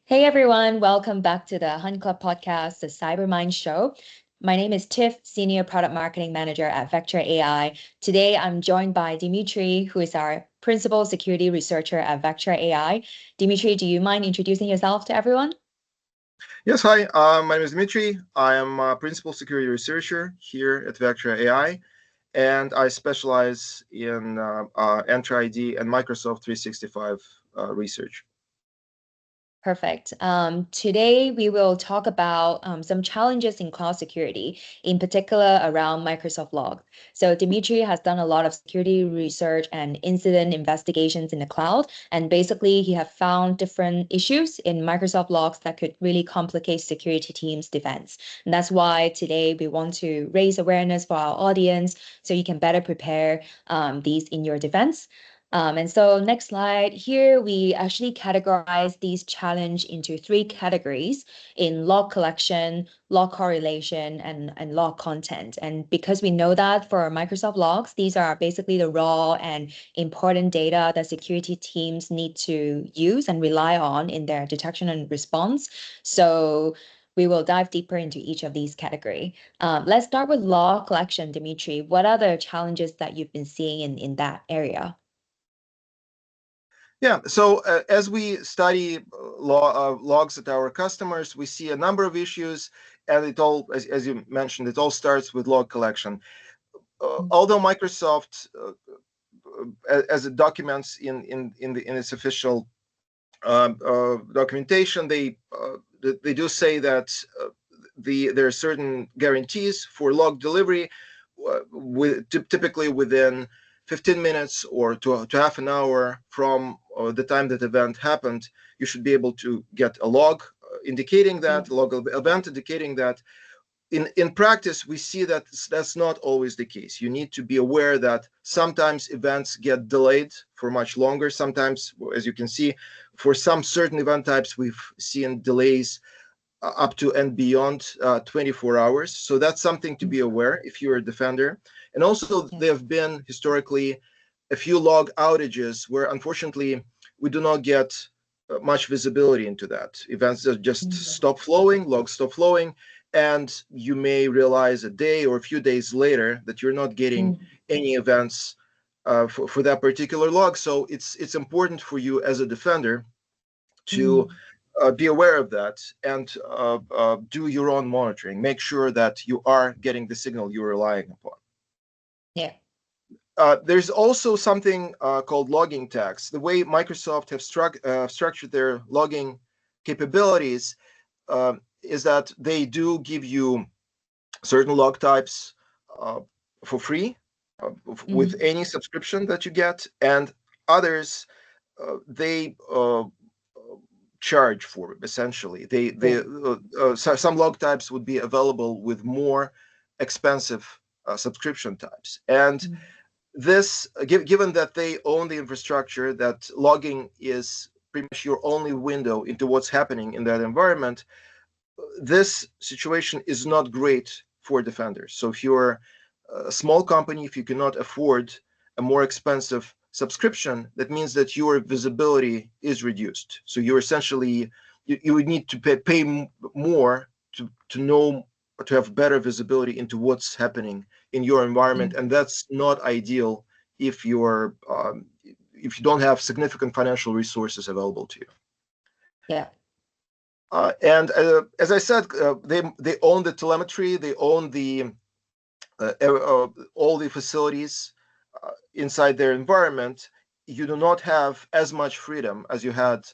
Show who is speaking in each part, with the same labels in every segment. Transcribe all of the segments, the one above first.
Speaker 1: Hey everyone, welcome back to the Hunt Club podcast, the Cybermind Show. My name is Tiff, Senior Product Marketing Manager at Vectra AI. Today I'm joined by Dmitry, who is our Principal Security Researcher at Vectra AI. Dmitry, do you mind introducing yourself to everyone?
Speaker 2: Yes, hi. My name is Dmitry. I am a principal security researcher here at Vectra AI, and I specialize in Entra ID and Microsoft 365 research.
Speaker 1: Perfect. Today we will talk about some challenges in cloud security, in particular around Microsoft Log. So Dimitri has done a lot of security research and incident investigations in the cloud, and basically he have found different issues in Microsoft Logs that could really complicate security teams' defense. And that's why today we want to raise awareness for our audience so you can better prepare these in your defense. And so next slide here, we actually categorize these challenge into three categories in log collection, log correlation, and log content. And because we know that for Microsoft logs, these are basically the raw and important data that security teams need to use and rely on in their detection and response. So we will dive deeper into each of these categories. Let's start with log collection, Dimitri. What are the challenges that you've been seeing in that area?
Speaker 2: Yeah, so as we study logs at our customers, we see a number of issues, and it all, as you mentioned, it all starts with log collection. Although Microsoft, as it documents in its official documentation, they do say that there are certain guarantees for log delivery, typically within 15 minutes or to half an hour from the time that event happened. You should be able to get a log indicating that, log event indicating that. In practice, we see that that's not always the case. You need to be aware that sometimes events get delayed for much longer. Sometimes, as you can see, for some certain event types, we've seen delays up to and beyond 24 hours. So that's something to be aware if you're a defender. And also, there have been historically a few log outages where, unfortunately, we do not get much visibility into that. Events that just stop flowing, logs stop flowing, and you may realize a day or a few days later that you're not getting any events for that particular log. So it's important for you as a defender to be aware of that and do your own monitoring. Make sure that you are getting the signal you're relying upon.
Speaker 1: Yeah.
Speaker 2: There's also something called logging tags. The way Microsoft have structured their logging capabilities is that they do give you certain log types for free with any subscription that you get, and others they charge for. Essentially, some log types would be available with more expensive subscription types, and this given that they own the infrastructure, that logging is pretty much your only window into what's happening in that environment. This situation is not great for defenders. So if you're a small company, if you cannot afford a more expensive subscription, that means that your visibility is reduced. So you're essentially you would need to pay more to know, to have better visibility into what's happening in your environment, and that's not ideal if you don't have significant financial resources available to you.
Speaker 1: Yeah.
Speaker 2: And as I said, they own the telemetry, they own all the facilities inside their environment. You do not have as much freedom as you had,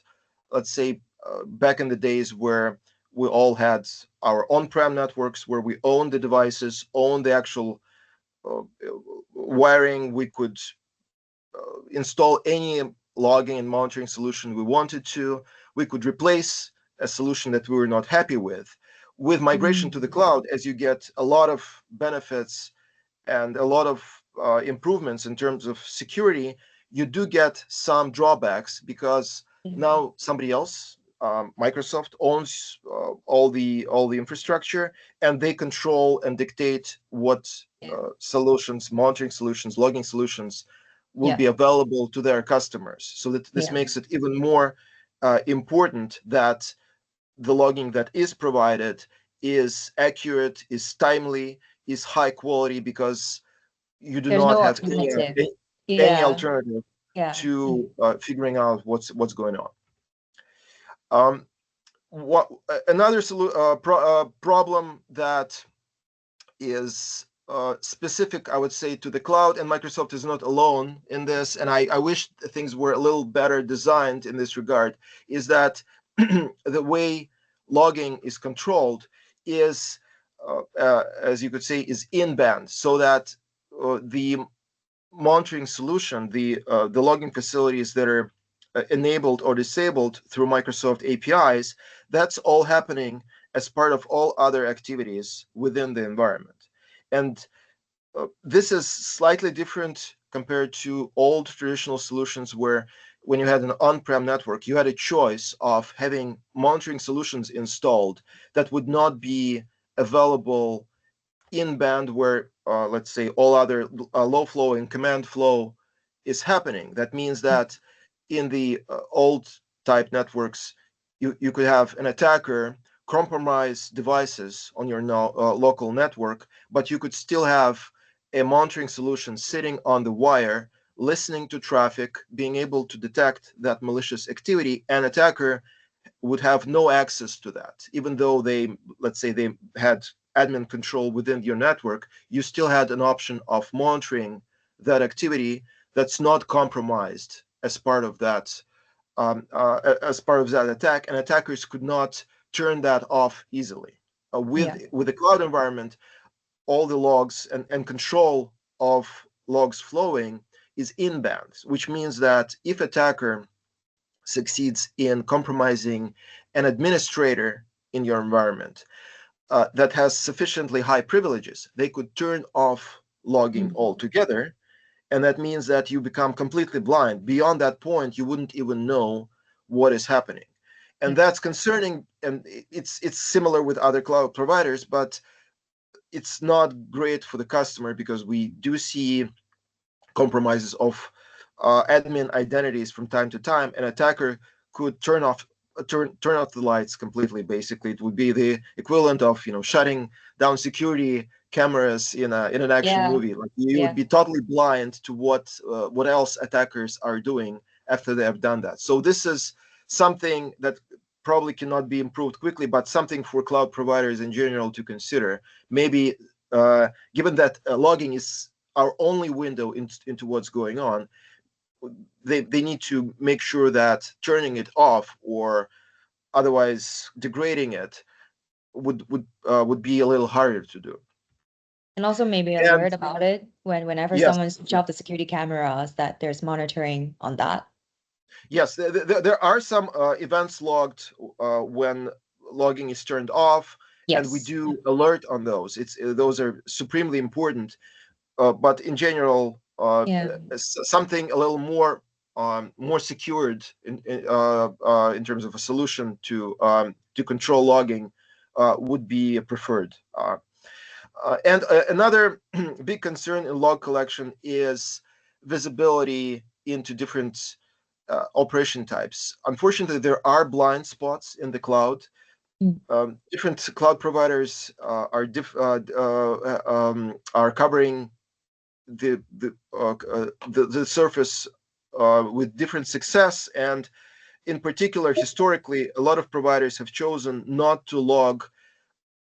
Speaker 2: let's say, back in the days where we all had our on-prem networks, where we own the devices, own the actual uh, wiring. We could install any logging and monitoring solution we wanted to. We could replace a solution that we were not happy with. With migration to the cloud, as you get a lot of benefits and a lot of improvements in terms of security, you do get some drawbacks because now somebody else, Microsoft, owns all the infrastructure, and they control and dictate what solutions, monitoring solutions, logging solutions will be available to their customers. So that this makes it even more important that the logging that is provided is accurate, is timely, is high quality, because you do
Speaker 1: There's
Speaker 2: not
Speaker 1: no
Speaker 2: have
Speaker 1: alternative.
Speaker 2: any
Speaker 1: Yeah.
Speaker 2: alternative
Speaker 1: Yeah.
Speaker 2: to figuring out what's going on. Um, what another problem that is specific, I would say, to the cloud, and Microsoft is not alone in this, and I wish things were a little better designed in this regard, is that the way logging is controlled is, as you could say, is in-band, so that the monitoring solution, the logging facilities that are enabled or disabled through Microsoft APIs, that's all happening as part of all other activities within the environment. And this is slightly different compared to old traditional solutions where when you had an on-prem network, you had a choice of having monitoring solutions installed that would not be available in band where, let's say, all other low flow and command flow is happening. That means that in the old type networks, you could have an attacker compromise devices on your local network, but you could still have a monitoring solution sitting on the wire, listening to traffic, being able to detect that malicious activity, and attacker would have no access to that. Even though they, let's say, they had admin control within your network, you still had an option of monitoring that activity that's not compromised as part of that, attack, and attackers could not turn that off easily.
Speaker 1: Yeah.
Speaker 2: With the cloud environment, all the logs and control of logs flowing is in bands, which means that if attacker succeeds in compromising an administrator in your environment that has sufficiently high privileges, they could turn off logging
Speaker 1: Mm.
Speaker 2: altogether. And that means that you become completely blind. Beyond that point, you wouldn't even know what is happening. And
Speaker 1: Yeah.
Speaker 2: that's concerning. And it's similar with other cloud providers, but it's not great for the customer because we do see compromises of admin identities from time to time. An attacker could turn off the lights completely. Basically, it would be the equivalent of shutting down security cameras in an action
Speaker 1: Yeah.
Speaker 2: movie. Like you would
Speaker 1: Yeah.
Speaker 2: be totally blind to what else attackers are doing after they have done that. So this is something that probably cannot be improved quickly, but something for cloud providers in general to consider. Maybe given that logging is our only window into what's going on, they need to make sure that turning it off or otherwise degrading it would be a little harder to do.
Speaker 1: And also maybe
Speaker 2: And
Speaker 1: alert about it whenever
Speaker 2: yes,
Speaker 1: someone switch off the security cameras that there's monitoring on that.
Speaker 2: yes, there are some events logged when logging is turned off, and we
Speaker 1: Yes.
Speaker 2: do alert on those. It's those are supremely important. But in general,
Speaker 1: Yeah.
Speaker 2: something a little more secured in terms of a solution to control logging would be preferred. And another big concern in log collection is visibility into different operation types. Unfortunately, there are blind spots in the cloud.
Speaker 1: Mm.
Speaker 2: Different cloud providers are covering the surface with different success, and in particular, historically, a lot of providers have chosen not to log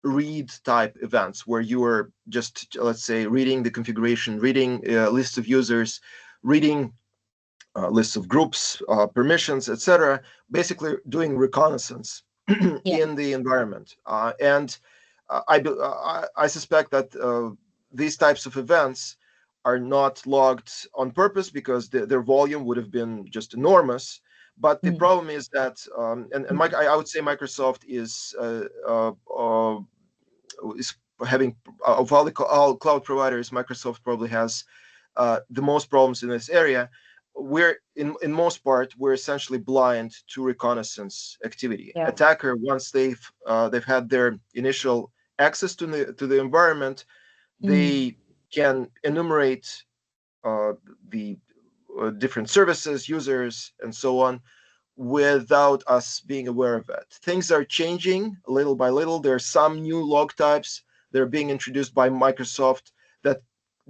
Speaker 2: read type events where you are just, let's say, reading the configuration, reading lists of users, reading lists of groups, permissions, etc. Basically, doing reconnaissance
Speaker 1: Yeah.
Speaker 2: in the environment, and I suspect that these types of events are not logged on purpose because their volume would have been just enormous. But the
Speaker 1: Mm.
Speaker 2: problem is that, and Mike, I would say Microsoft is having of all cloud providers, Microsoft probably has the most problems in this area. We're in most part we're essentially blind to reconnaissance activity.
Speaker 1: Yeah.
Speaker 2: Attacker, once they've had their initial access to the environment,
Speaker 1: Mm.
Speaker 2: they can enumerate the different services, users, and so on without us being aware of it. Things are changing little by little. There are some new log types that are being introduced by Microsoft that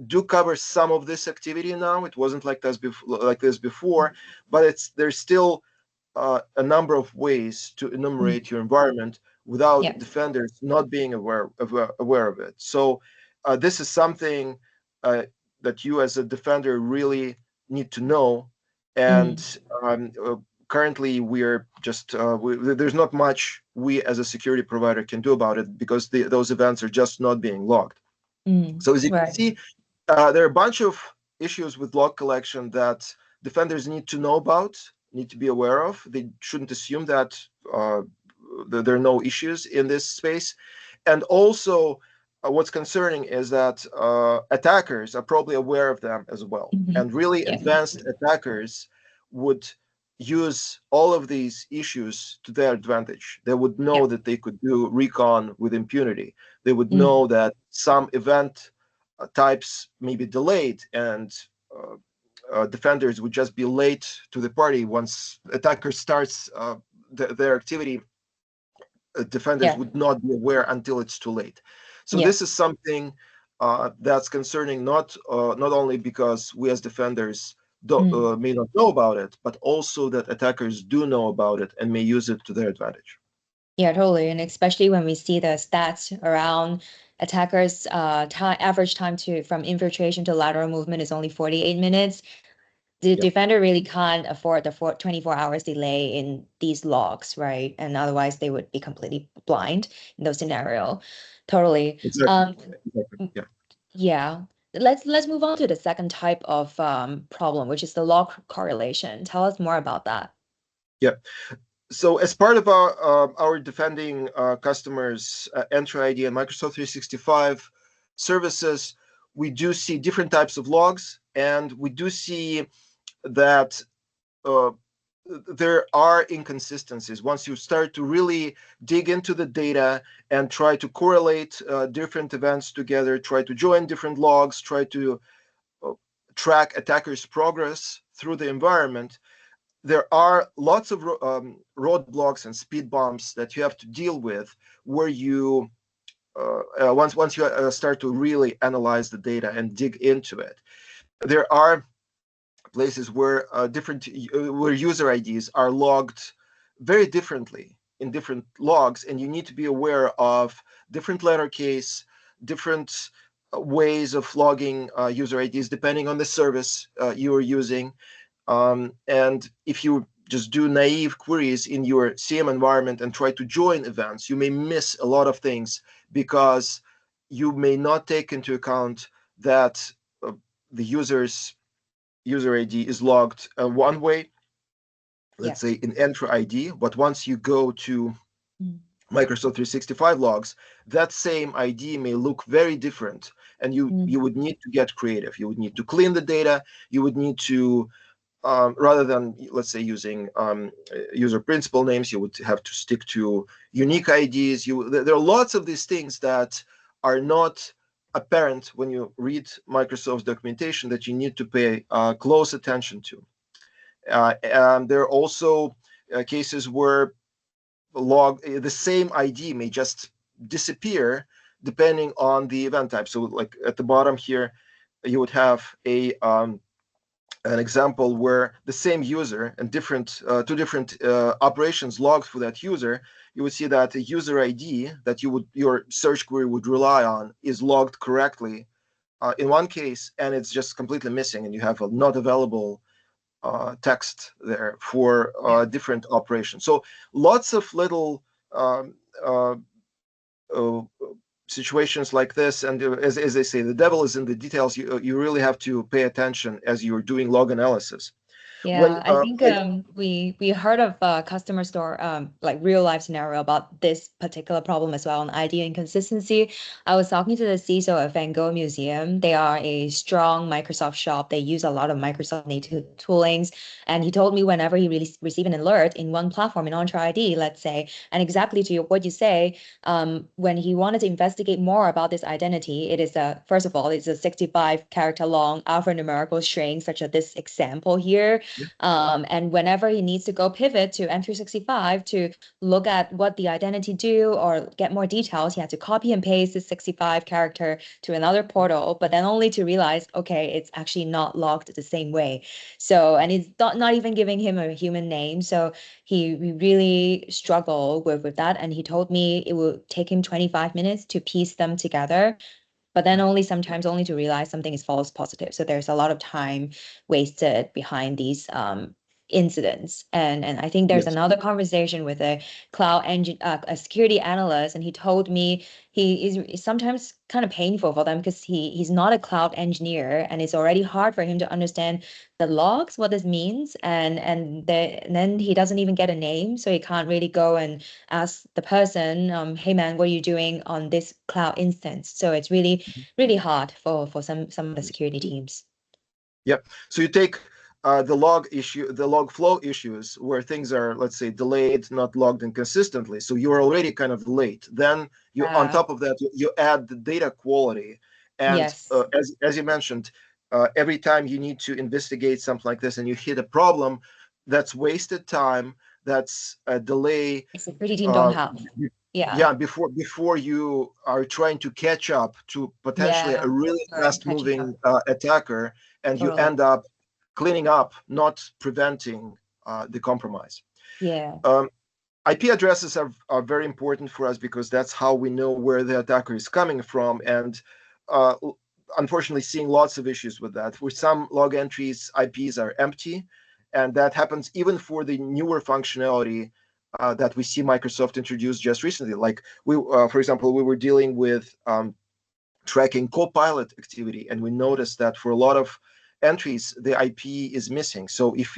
Speaker 2: do cover some of this activity now. It wasn't like this before, but there's still a number of ways to
Speaker 1: Mm.
Speaker 2: enumerate your environment without
Speaker 1: Yeah.
Speaker 2: defenders not being aware of it. So this is something that you as a defender really need to know.
Speaker 1: Mm.
Speaker 2: And currently, we're just there's not much we as a security provider can do about it because those events are just not being logged.
Speaker 1: Mm.
Speaker 2: So as you can
Speaker 1: Right.
Speaker 2: see, there are a bunch of issues with log collection that defenders need to know about, need to be aware of. They shouldn't assume that uh, there are no issues in this space. And also, what's concerning is that attackers are probably aware of them as well.
Speaker 1: Hmm.
Speaker 2: And really
Speaker 1: Yeah.
Speaker 2: advanced attackers would use all of these issues to their advantage. They would know
Speaker 1: Yeah.
Speaker 2: that they could do recon with impunity. They would
Speaker 1: Mm.
Speaker 2: know that some event types may be delayed, and defenders would just be late to the party once attacker starts their activity. Defenders
Speaker 1: Yeah.
Speaker 2: would not be aware until it's too late. So
Speaker 1: Yeah.
Speaker 2: this is something that's concerning, not only because we as defenders
Speaker 1: Mm.
Speaker 2: may not know about it, but also that attackers do know about it and may use it to their advantage.
Speaker 1: Yeah, totally. And especially when we see the stats around attackers, time average time to from infiltration to lateral movement is only 48 minutes. The
Speaker 2: Yeah,
Speaker 1: defender really can't afford the 24 hours delay in these logs, right? And otherwise they would be completely blind in those scenario. Totally.
Speaker 2: exactly. Exactly. Yeah.
Speaker 1: Yeah. Let's move on to the second type of problem, which is the log correlation. Tell us more about that.
Speaker 2: Yeah. So as part of our defending customers Entra ID and Microsoft 365 services, we do see different types of logs, and we do see that uh, there are inconsistencies. Once you start to really dig into the data and try to correlate different events together, try to join different logs, try to uh, track attackers' progress through the environment, there are lots of roadblocks and speed bumps that you have to deal with where you once you start to really analyze the data and dig into it. There are places where different where user IDs are logged very differently in different logs, and you need to be aware of different letter case, different ways of logging user IDs depending on the service you are using. And if you just do naive queries in your CM environment and try to join events, you may miss a lot of things because you may not take into account that the user ID is logged one way,
Speaker 1: Yeah.
Speaker 2: let's say in Entra ID, but once you go to
Speaker 1: Mm.
Speaker 2: Microsoft 365 logs, that same ID may look very different, and you
Speaker 1: Mm.
Speaker 2: would need to get creative. You would need to clean the data. You would need to rather than, let's say, using user principal names, you would have to stick to unique IDs. There are lots of these things that are not apparent when you read Microsoft's documentation that you need to pay close attention to. And there are also cases where the same ID may just disappear depending on the event type. So, like at the bottom here, you would have an example where the same user and two different operations logged for that user. You would see that the user ID that your search query would rely on is logged correctly in one case, and it's just completely missing, and you have a not available text there for
Speaker 1: Yeah.
Speaker 2: different operations. So lots of little um, uh, uh, situations like this, and as they say, the devil is in the details. You really have to pay attention as you're doing log analysis. When
Speaker 1: Yeah, I think we heard of a customer store like real life scenario about this particular problem as well, an idea inconsistency. I was talking to the CISO of Van Gogh Museum. They are a strong Microsoft shop. They use a lot of Microsoft native toolings, and he told me whenever he really receive an alert in one platform in Entra ID, let's say, and exactly to what you say, when he wanted to investigate more about this identity, it is a first of all, it's a 65 character long alphanumerical string, such as this example here
Speaker 2: Yeah.
Speaker 1: And whenever he needs to go pivot to M365 to look at what the identity do or get more details, he had to copy and paste the 65 character to another portal, but then only to realize, okay, it's actually not logged the same way. So, and it's not even giving him a human name. So he really struggled with that. And he told me it will take him 25 minutes to piece them together, but then only sometimes only to realize something is false positive. So there's a lot of time wasted behind these incidents. And I think there's
Speaker 2: Yes.
Speaker 1: another conversation with a cloud engine, a security analyst, and he told me he is sometimes kind of painful for them because he's not a cloud engineer, and it's already hard for him to understand the logs, what this means, and then he doesn't even get a name, so he can't really go and ask the person, hey man, what are you doing on this cloud instance? So it's really hard for some of the
Speaker 2: Yes.
Speaker 1: security teams.
Speaker 2: Yep. So you take the log flow issues where things are, let's say, delayed, not logged inconsistently. So you're already kind of late. Then you, on top of that, you add the data quality, and
Speaker 1: Yes.
Speaker 2: as you mentioned, every time you need to investigate something like this and you hit a problem, that's wasted time. That's a delay.
Speaker 1: Security team don't
Speaker 2: Uh,
Speaker 1: have. Yeah.
Speaker 2: yeah, before you are trying to catch up to potentially a
Speaker 1: Yeah.
Speaker 2: really
Speaker 1: Right.
Speaker 2: fast
Speaker 1: Catching up.
Speaker 2: moving attacker, and you
Speaker 1: Totally.
Speaker 2: end up cleaning up, not preventing the compromise.
Speaker 1: Yeah.
Speaker 2: um, IP addresses are very important for us because that's how we know where the attacker is coming from, and uh, unfortunately seeing lots of issues with that. For some log entries, IPs are empty, and that happens even for the newer functionality that we see Microsoft introduce just recently. Like for example, we were dealing with tracking Copilot activity, and we noticed that for a lot of entries, the IP is missing. So if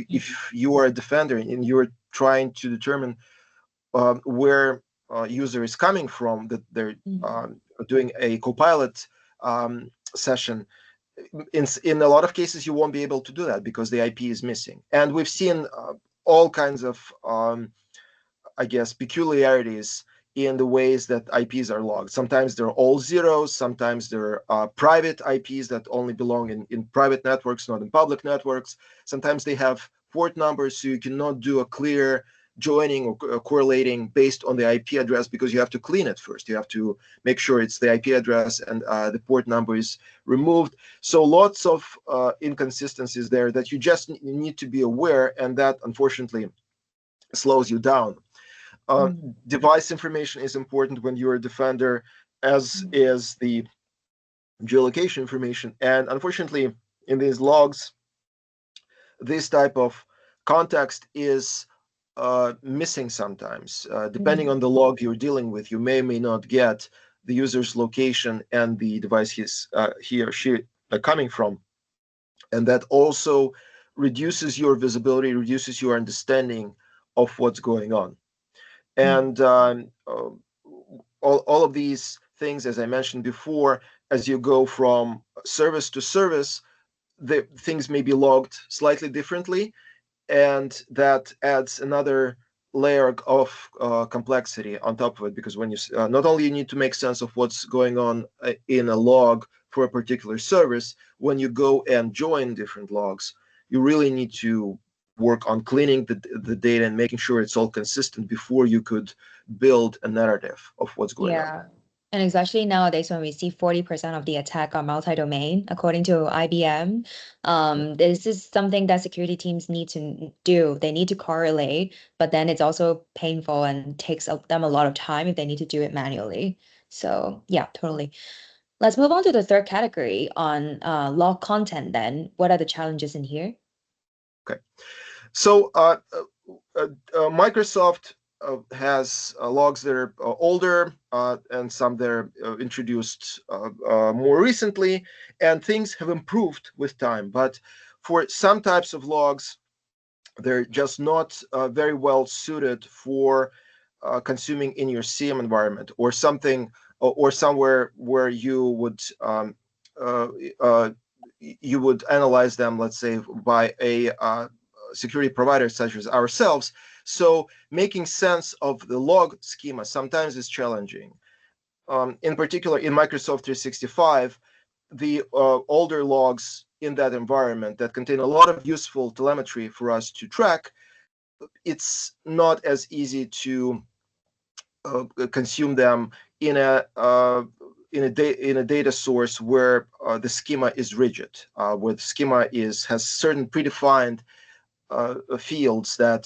Speaker 2: you are a defender and you're trying to determine where user is coming from, that they're
Speaker 1: Mhm.
Speaker 2: doing a Copilot session, in a lot of cases you won't be able to do that because the IP is missing. And we've seen all kinds of I guess, peculiarities in the ways that IPs are logged. Sometimes they're all zeros, sometimes they're private IPs that only belong in private networks, not in public networks. Sometimes they have port numbers, so you cannot do a clear joining or correlating based on the IP address because you have to clean it first. You have to make sure it's the IP address and the port number is removed. So lots of inconsistencies there that you just need to be aware, and that unfortunately slows you down. Uh,
Speaker 1: Mhm.
Speaker 2: Device information is important when you're a defender, as
Speaker 1: Mhm.
Speaker 2: is the geolocation information. And unfortunately, in these logs, this type of context is missing sometimes. Depending
Speaker 1: Mhm.
Speaker 2: on the log you're dealing with, you may not get the user's location and the device he or she are coming from. And that also reduces your visibility, reduces your understanding of what's going on.
Speaker 1: Mhm.
Speaker 2: And all of these things, as I mentioned before, as you go from service to service, the things may be logged slightly differently, and that adds another layer of complexity on top of it, because when you not only you need to make sense of what's going on in a log for a particular service, when you go and join different logs, you really need to work on cleaning the data and making sure it's all consistent before you could build a narrative of what's going on.
Speaker 1: Yeah. And especially nowadays when we see 40% of the attack are multi-domain, according to IBM, this is something that security teams need to do. They need to correlate, but then it's also painful and takes them a lot of time if they need to do it manually. So yeah, totally. Let's move on to the third category on log content then. What are the challenges in here?
Speaker 2: Okay. So Microsoft has logs that are older and some that are introduced more recently, and things have improved with time. But for some types of logs, they're just not very well suited for consuming in your CM environment or something, or somewhere where uh, uh, you would analyze them, let's say, by a security provider such as ourselves. So making sense of the log schema sometimes is challenging. In particular, in Microsoft 365, the older logs in that environment that contain a lot of useful telemetry for us to track, it's not as easy to consume them in a data source where the schema is rigid, where the schema has certain predefined fields that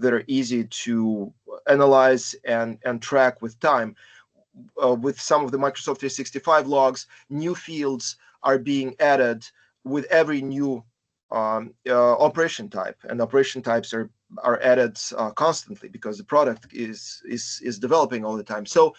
Speaker 2: are easy to analyze and track with time. With some of the Microsoft 365 logs, new fields are being added with every new operation type, and operation types are added constantly because the product is developing all the time. So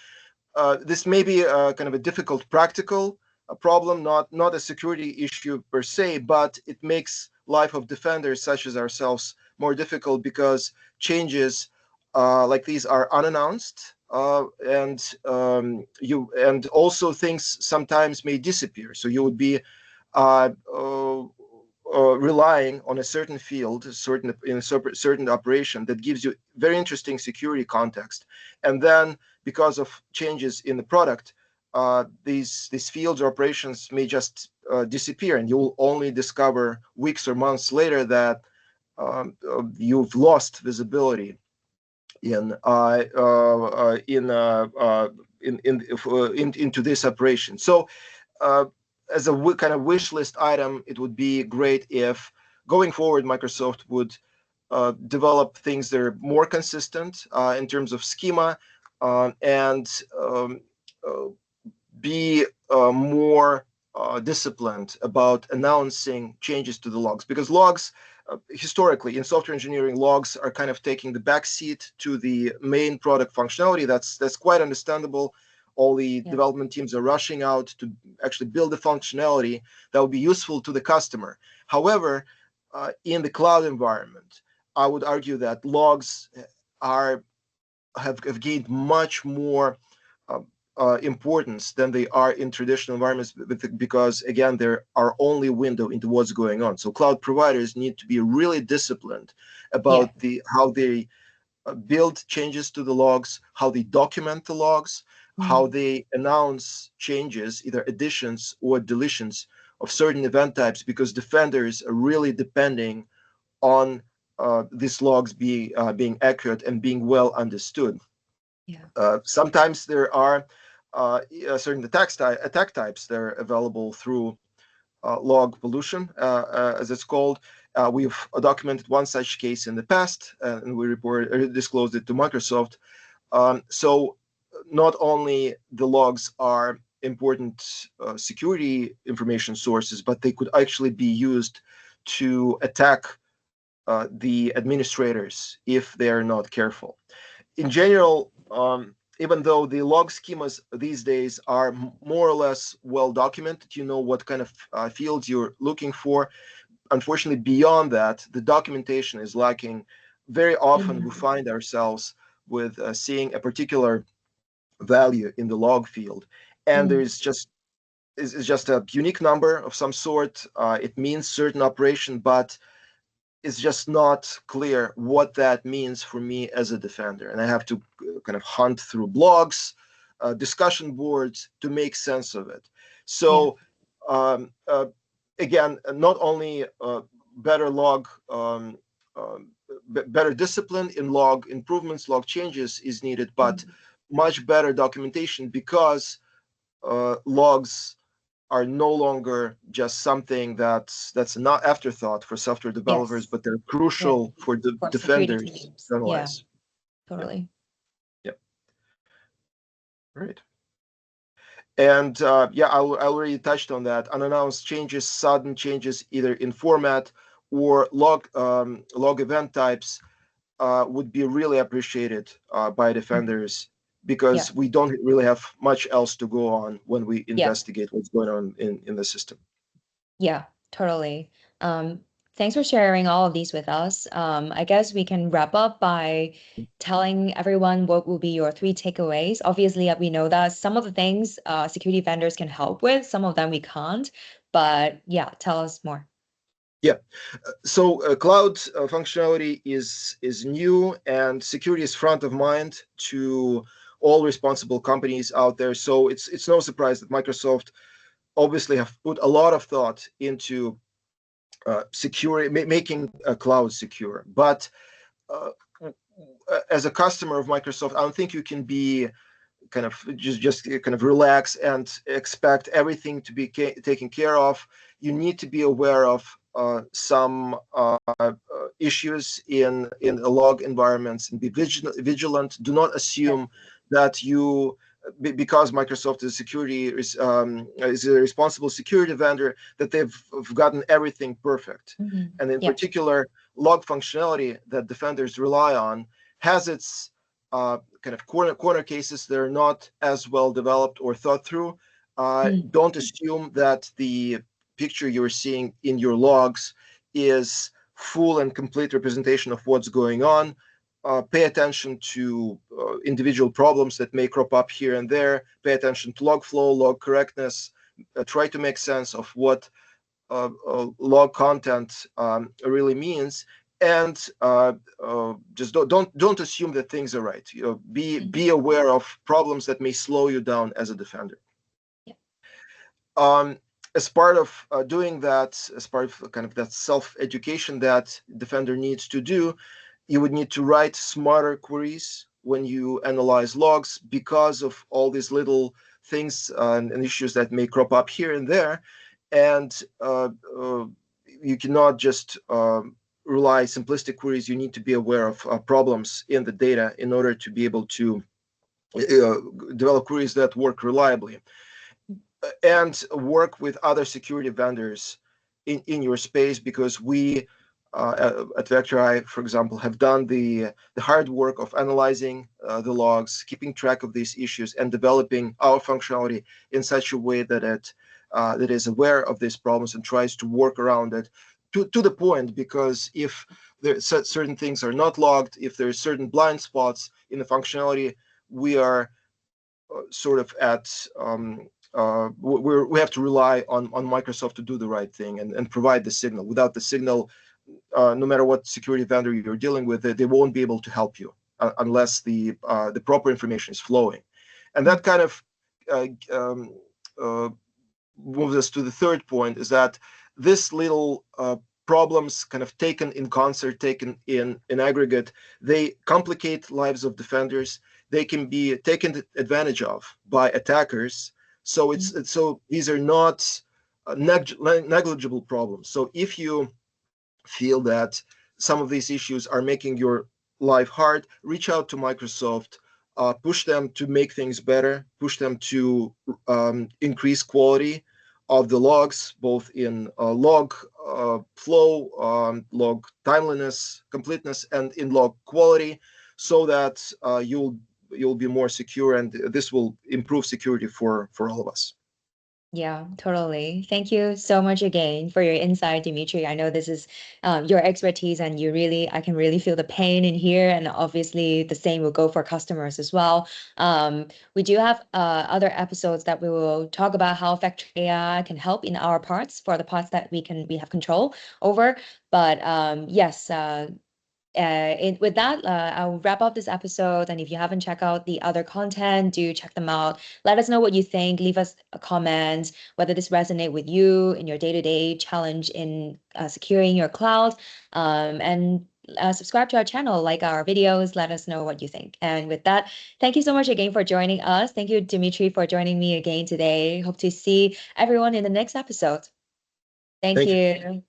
Speaker 2: this may be kind of a difficult practical problem, not a security issue per se, but it makes life of defenders such as ourselves more difficult because changes like these are unannounced, and also things sometimes may disappear. So you would be uh, uh, relying on a certain field, certain operation that gives you very interesting security context, and then because of changes in the product, these fields or operations may just disappear, and you'll only discover weeks or months later that you've lost visibility in into this operation. So as a kind of wish list item, it would be great if going forward Microsoft would develop things that are more consistent in terms of schema, and uh, be more disciplined about announcing changes to the logs, because logs historically in software engineering, logs are kind of taking the back seat to the main product functionality. That's quite understandable. All the
Speaker 1: Yeah.
Speaker 2: development teams are rushing out to actually build the functionality that will be useful to the customer. However, in the cloud environment, I would argue that logs are have gained much more uh, importance than they are in traditional environments, because again, they're our only window into what's going on. So cloud providers need to be really disciplined
Speaker 1: Yeah.
Speaker 2: about how they build changes to the logs, how they document the logs, how
Speaker 1: Mm.
Speaker 2: they announce changes, either additions or deletions of certain event types, because defenders are really depending on these logs being accurate and being well understood.
Speaker 1: Yeah.
Speaker 2: Sometimes there are certain attack types that are available through log pollution, as it's called. We've documented one such case in the past, and we disclosed it to Microsoft. So not only the logs are important security information sources, but they could actually be used to attack the administrators if they are not careful. In general, even though the log schemas these days are more or less well documented, you know what kind of fields you're looking for. Unfortunately, beyond that, the documentation is lacking. Very often, we
Speaker 1: Mhm.
Speaker 2: find ourselves with seeing a particular value in the log field, and there
Speaker 1: Mm.
Speaker 2: is just a unique number of some sort. It means certain operation, but it's just not clear what that means for me as a defender. And I have to kind of hunt through blogs, discussion boards to make sense of it.
Speaker 1: Yeah.
Speaker 2: So, uh, again, not only better log, better discipline in log improvements, log changes is needed, but
Speaker 1: Mhm.
Speaker 2: much better documentation, because logs are no longer just something that's not afterthought for software developers,
Speaker 1: Yes.
Speaker 2: but they're
Speaker 1: Yeah.
Speaker 2: crucial for the
Speaker 1: For security
Speaker 2: defenders
Speaker 1: teams.
Speaker 2: to
Speaker 1: Yeah.
Speaker 2: analyze. Yeah,
Speaker 1: Totally.
Speaker 2: yeah, right. And yeah, I already touched on that. Unannounced changes, sudden changes, either in format or log event types, would be really appreciated by
Speaker 1: Mhm.
Speaker 2: defenders,
Speaker 1: Yeah.
Speaker 2: because we don't really have much else to go on when we
Speaker 1: Yeah.
Speaker 2: investigate what's going on in the system.
Speaker 1: Yeah, totally. Um, Thanks for sharing all of these with us. I guess we can wrap up by telling everyone what will be your three takeaways. Obviously, we know that some of the things security vendors can help with, some of them we can't. But yeah, tell us more.
Speaker 2: Yeah. So cloud functionality is new, and security is front of mind to all responsible companies out there. So it's no surprise that Microsoft obviously have put a lot of thought into security, making a cloud secure. But uh, as a customer of Microsoft, I don't think you can be kind of just kind of relax and expect everything to be taken care of. You need to be aware of some issues in log environments and be vigilant. Do not
Speaker 1: Yeah.
Speaker 2: assume that you because Microsoft is a responsible security vendor, that they've gotten everything perfect. And in
Speaker 1: Yeah.
Speaker 2: particular, log functionality that defenders rely on has its kind of corner cases that are not as well developed or thought through.
Speaker 1: Mm.
Speaker 2: Don't assume that the picture you're seeing in your logs is full and complete representation of what's going on. Pay attention to individual problems that may crop up here and there. Pay attention to log flow, log correctness. Try to make sense of what log content really means, and just don't assume that things are right. Be aware of problems that may slow you down as a defender.
Speaker 1: Yeah.
Speaker 2: As part of doing that, as part of kind of that self-education that defender needs to do, you would need to write smarter queries when you analyze logs, because of all these little things and issues that may crop up here and there. And you cannot just rely simplistic queries. You need to be aware of problems in the data in order to be able to uh, develop queries that work reliably, and work with other security vendors in your space, because we at Vectra AI, for example, have done the hard work of analyzing the logs, keeping track of these issues, and developing our functionality in such a way that that is aware of these problems and tries to work around it to the point. Because if certain things are not logged, if there are certain blind spots in the functionality, we are sort of at we have to rely on Microsoft to do the right thing and provide the signal. Without the signal, no matter what security vendor you're dealing with, they won't be able to help you unless the proper information is flowing. And that kind of uh, um, uh, moves us to the third point, is that this little problems kind of taken in concert, taken in aggregate, they complicate lives of defenders. They can be taken advantage of by attackers. So so these are not negligible problems. So if you feel that some of these issues are making your life hard, reach out to Microsoft, push them to make things better, push them to increase quality of the logs, both in log flow, log timeliness, completeness, and in log quality, so that you'll be more secure, and this will improve security for all of us.
Speaker 1: Yeah, totally. Thank you so much again for your insight, Dimitri. I know this is your expertise, and I can really feel the pain in here. And obviously, the same will go for customers as well. We do have other episodes that we will talk about how Vectra AI can help in our parts, for the parts that we have control over. But yes, with that, I'll wrap up this episode. And if you haven't checked out the other content, do check them out. Let us know what you think. Leave us a comment whether this resonate with you in your day-to-day challenge in securing your cloud. And subscribe to our channel, like our videos. Let us know what you think. And with that, thank you so much again for joining us. Thank you, Dimitri, for joining me again today. Hope to see everyone in the next episode. Thank
Speaker 2: Thank you.
Speaker 1: you.